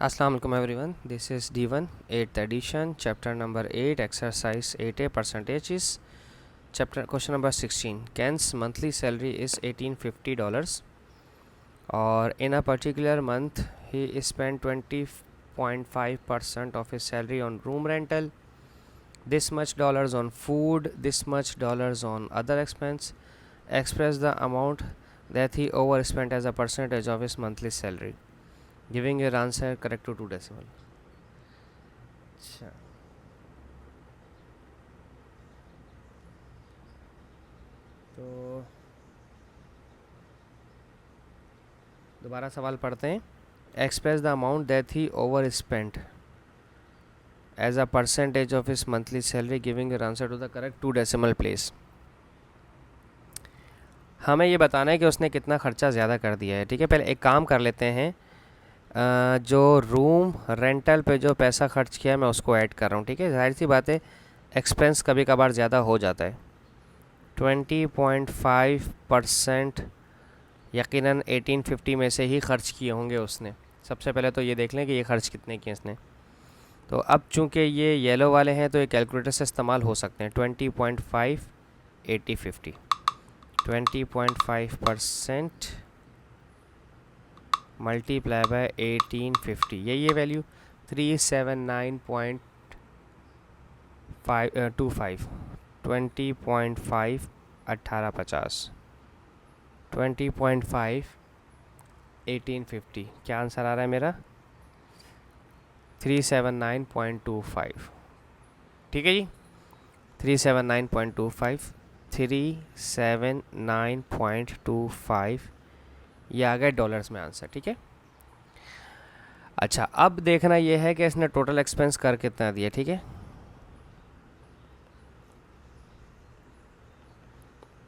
Assalamu alaikum everyone. This is D1 8th edition, chapter number 8, exercise 8A, percentages. Chapter question number 16. Ken's monthly salary is $1850, or in a particular month he spent 20.5% of his salary on room rental, this much dollars on food, this much dollars on other expense. Express the amount that he overspent as a percentage of his monthly salary, giving your answer correct to 2 decimal. अच्छा, तो दोबारा सवाल पढ़ते हैं. Express the amount that he overspent as a percentage of his monthly salary, giving your answer to the correct 2 decimal place. हमें ये बताना है कि उसने कितना खर्चा ज़्यादा कर दिया है. ठीक है, पहले एक काम कर लेते हैं. जो रूम रेंटल पे जो पैसा खर्च किया है मैं उसको ऐड कर रहा हूँ. ठीक है, जाहिर सी बात है एक्सपेंस कभी कभार ज़्यादा हो जाता है. 20.5% यकीनन 1850 में से ही खर्च किए होंगे उसने. सबसे पहले तो ये देख लें कि ये खर्च कितने किए इसने. तो अब चूंकि ये येलो वाले हैं तो ये कैलकुलेटर से इस्तेमाल हो सकते हैं. 20.5 80/50, 20.5% मल्टीप्लाई बाय 1850, ये वैल्यू 379.25, 20.5 1850, 20.5 1850. क्या आंसर आ रहा है मेरा? 379.25. ठीक है जी, 379.25, 379.25 ये आ गए डॉलर्स में आंसर. ठीक है, अच्छा अब देखना ये है कि इसने टोटल एक्सपेंस कर कितना दिया. ठीक है,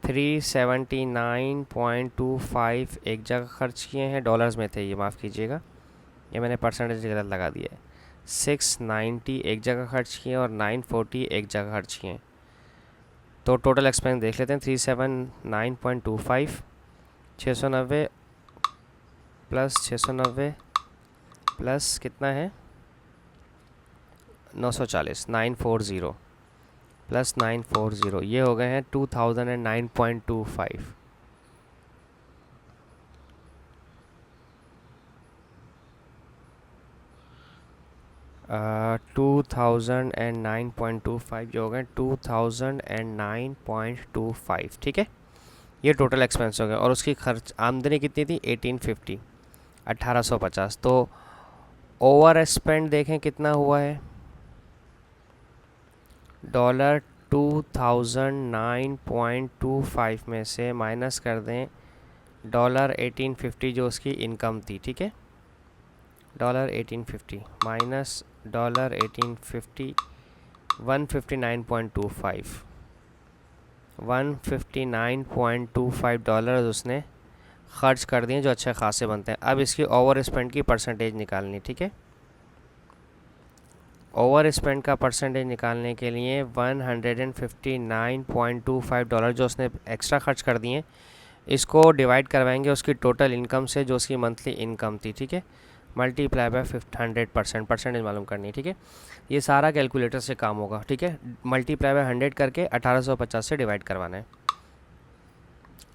379.25 एक जगह खर्च किए हैं, डॉलर्स में थे ये, माफ़ कीजिएगा ये मैंने परसेंटेज गलत लगा दिया है. 690 एक जगह खर्च किए और 940 एक जगह खर्च किए. तो टोटल एक्सपेंस देख लेते हैं. 379.25, 690 प्लस 690 प्लस कितना है 940, 940 प्लस 940, ये हो गए हैं 2009.25. 2009.25 ये हो गए 2009.25. ठीक है, ये टोटल एक्सपेंस हो गया. और उसकी खर्च आमदनी कितनी थी 1850, 1850. तो ओवर स्पेंड देखें कितना हुआ है. डॉलर 2009.25 में से माइनस कर दें डॉलर 1850 जो उसकी इनकम थी. ठीक है, डॉलर 1850 माइनस डॉलर 1850, 159.25, 159.25 डॉलर उसने खर्च कर दिए जो अच्छे खासे बनते हैं. अब इसकी ओवर स्पेंड की परसेंटेज निकालनी. ठीक है, ओवर स्पेंड का परसेंटेज निकालने के लिए 159.25 डॉलर जो उसने एक्स्ट्रा खर्च कर दिए इसको डिवाइड करवाएंगे उसकी टोटल इनकम से जो उसकी मंथली इनकम थी. ठीक है, मल्टीप्लाई बाय 100%, परसेंटेज मालूम करनी है. ठीक है, ये सारा कैलकुलेटर से काम होगा. ठीक है, मल्टीप्लाई बाय 100 करके 1850 से डिवाइड करवाना है.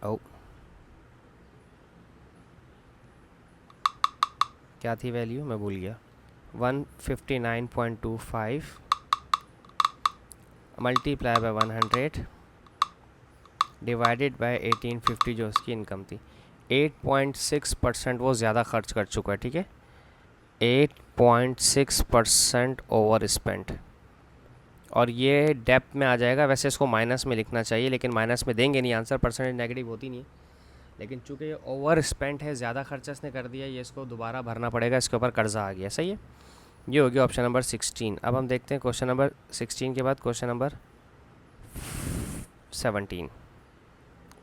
ओ क्या थी वैल्यू मैं भूल गया. 159.25 मल्टीप्लाई बाय 100 डिवाइडेड बाय 1850 जो उसकी इनकम थी. 8.6% वो ज़्यादा खर्च कर चुका है. ठीक है, 8.6% ओवर स्पेंट. और ये डेप्थ में आ जाएगा. वैसे इसको माइनस में लिखना चाहिए लेकिन माइनस में देंगे नहीं, आंसर परसेंटेज नेगेटिव होती नहीं है. लेकिन चूंकि ये ओवर स्पेंट है, ज़्यादा खर्चा इसने कर दिया, ये इसको दोबारा भरना पड़ेगा, इसके ऊपर कर्जा आ गया. सही है, ये हो गया ऑप्शन नंबर 16. अब हम देखते हैं क्वेश्चन नंबर 16 के बाद क्वेश्चन नंबर 17.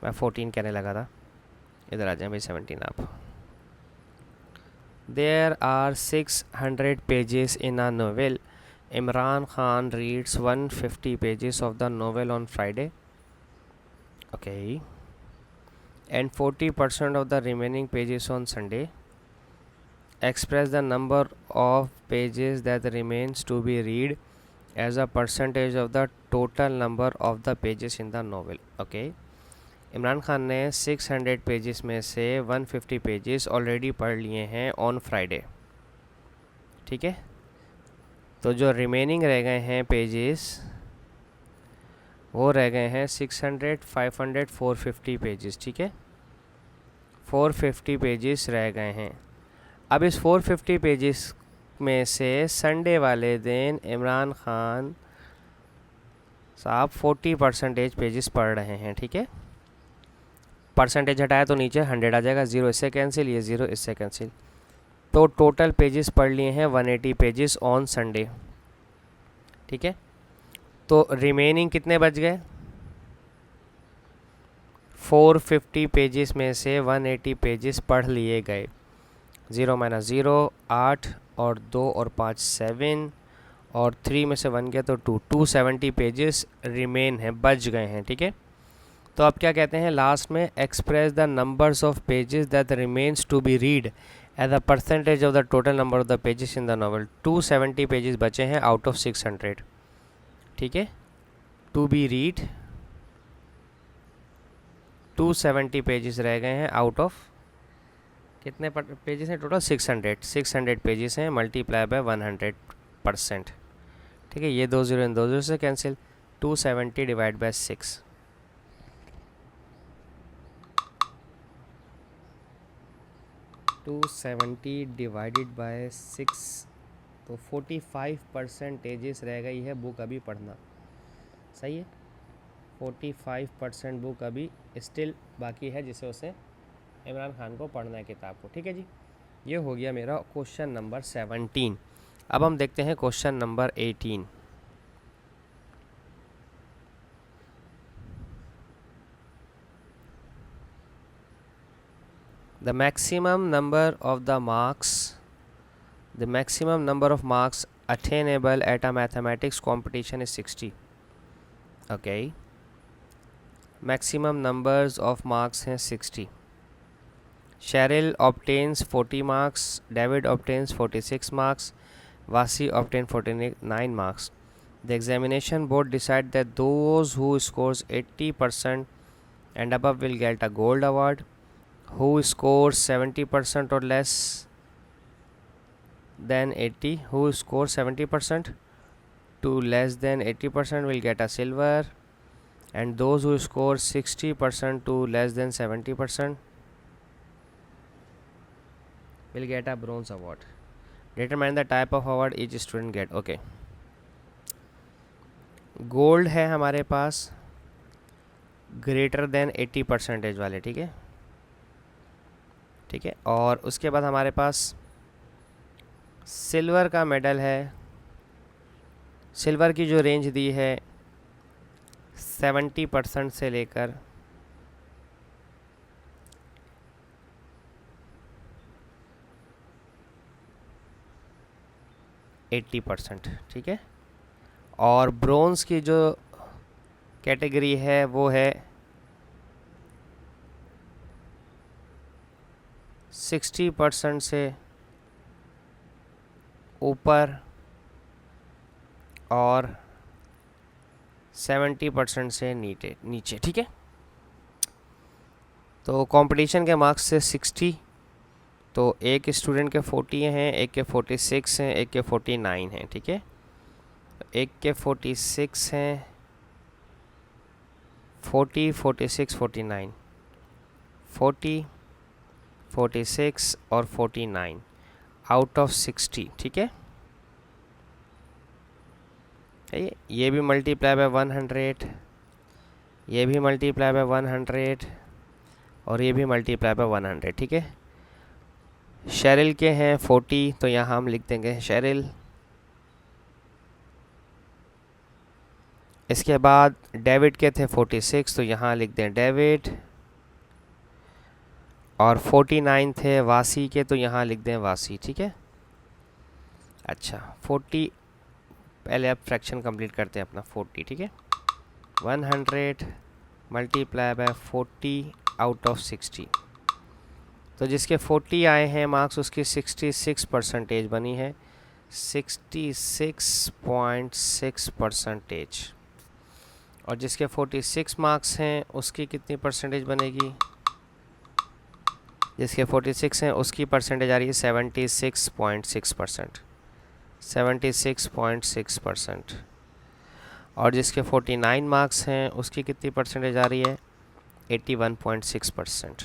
मैं 14 कहने लगा था, इधर आ जाए भाई 17 आप. There are 600 pages in a novel. Imran Khan reads 150 pages of the novel on Friday. Okay. And 40% of the remaining pages on Sunday. express the number of pages that remains to be read as a percentage of the total number of the pages in the novel. Okay, Imran Khan ने 600 pages में से 150 pages already पढ़ लिए हैं on Friday, ठीक है। तो जो रिमेनिंग रह गए हैं पेजेस वो रह गए हैं 600, 500, 450 पेजेस, ठीक है। 450 पेजेस रह गए हैं। अब इस 450 पेजेस में से संडे वाले दिन इमरान खान साहब 40% पेजेस पढ़ रहे हैं, ठीक है। परसेंटेज हटाया तो नीचे 100 आ जाएगा, 0 इससे कैंसिल, ये 0 इससे कैंसिल। तो टोटल पेजेस पढ़ लिए हैं 180 पेजेस ऑन संडे, ठीक है। तो रिमेनिंग कितने बच गए? 450 पेजेस में से 180 पेजेस पढ़ लिए गए। 0 - 0 8 और 2 और 5 7 और 3 में से 1 गया तो 270 पेजेस रिमेन हैं, बच गए हैं, ठीक है। तो अब क्या कहते हैं लास्ट में, express the numbers of pages that remains to be read as a percentage of the total number of the pages in the novel. 270 pages बचे हैं आउट ऑफ 600, ठीक है। टू बी रीड 270 पेजेस रह गए हैं out of कितने pages हैं total? 600 pages हैं, मल्टीप्लाई बाय 100%, ठीक है। ये 2 0 इन 2 0 से cancel, 270 divide by 6, divided by 6, तो 45% रह गई है बुक अभी पढ़ना, सही है। 45% बुक अभी स्टिल बाकी है जिसे उसे इमरान खान को पढ़ना है किताब को, ठीक है जी। ये हो गया मेरा क्वेश्चन नंबर 17। अब हम देखते हैं question number 18। The maximum number of marks attainable at a mathematics competition is 60. Okay, maximum numbers of marks हैं 60. Cheryl obtains 40 marks, David obtains 46 marks, Vasi obtains 49 marks. The examination board decide that those who scores 80% and above will get a gold award. Who scores 70% or less than 80, who scores 70% to less than 80% will get a silver, and those who score 60% to less than 70% will get a bronze award. Determine the type of award each student get. Okay, gold है हमारे पास greater than 80% वाले, ठीक है, ठीक है। और उसके बाद हमारे पास सिल्वर का मेडल है। सिल्वर की जो रेंज दी है 70% से लेकर 80%, ठीक है। और ब्रोंज की जो कैटेगरी है वो है 60% से ऊपर और 70% से नीचे, ठीक है। तो कंपटीशन के मार्क्स से 60, तो एक स्टूडेंट के 40 हैं, एक के 46 हैं, एक के 49 हैं, ठीक है। एक के 46 हैं, 40, 46, 49, 40, 46 और 49 आउट ऑफ 60, ठीक है। ये भी मल्टीप्लाई बाय 100, ये भी मल्टीप्लाई बाय 100 और ये भी मल्टीप्लाई बाय 100, ठीक है। शेरिल के हैं 40, तो यहाँ हम लिख देंगे शेरिल। इसके बाद डेविड के थे 46, तो यहाँ लिख दें डेविड। और 49 थे वासी के, तो यहाँ लिख दें वासी, ठीक है। अच्छा 40, पहले अब फ्रैक्शन कंप्लीट करते हैं अपना 40, ठीक है। 100 मल्टीप्लाई बाय 40 आउट ऑफ 60, तो जिसके 40 आए हैं मार्क्स उसकी 66 परसेंटेज बनी है, 66.6 परसेंटेज। और जिसके 46 मार्क्स हैं उसकी कितनी परसेंटेज बनेगी? जिसके 46 हैं उसकी परसेंटेज आ रही है 76.6%, 76.6%। और जिसके 49 मार्क्स हैं उसकी कितनी परसेंटेज आ रही है? 81.6%।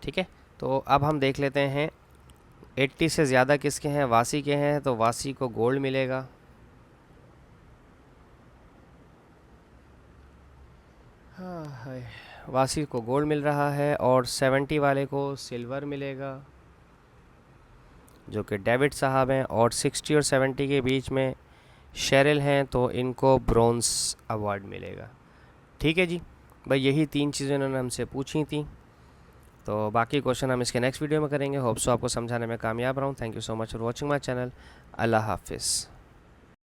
ठीक है, तो अब हम देख लेते हैं 80 से ज़्यादा किसके हैं? वासी के हैं, तो वासी को गोल्ड मिलेगा। हाँ है, वासी को गोल्ड मिल रहा है और 70 वाले को सिल्वर मिलेगा जो कि डेविड साहब हैं, और 60 और 70 के बीच में शेरिल हैं तो इनको ब्रोंज अवार्ड मिलेगा। ठीक है जी, भाई यही 3 चीज़ें इन्होंने हमसे पूछी थी, तो बाकी क्वेश्चन हम इसके नेक्स्ट वीडियो में करेंगे। होप सो आपको समझाने में कामयाब रहा हूँ। Thank you so much for watching my channel. Allah हाफिज़।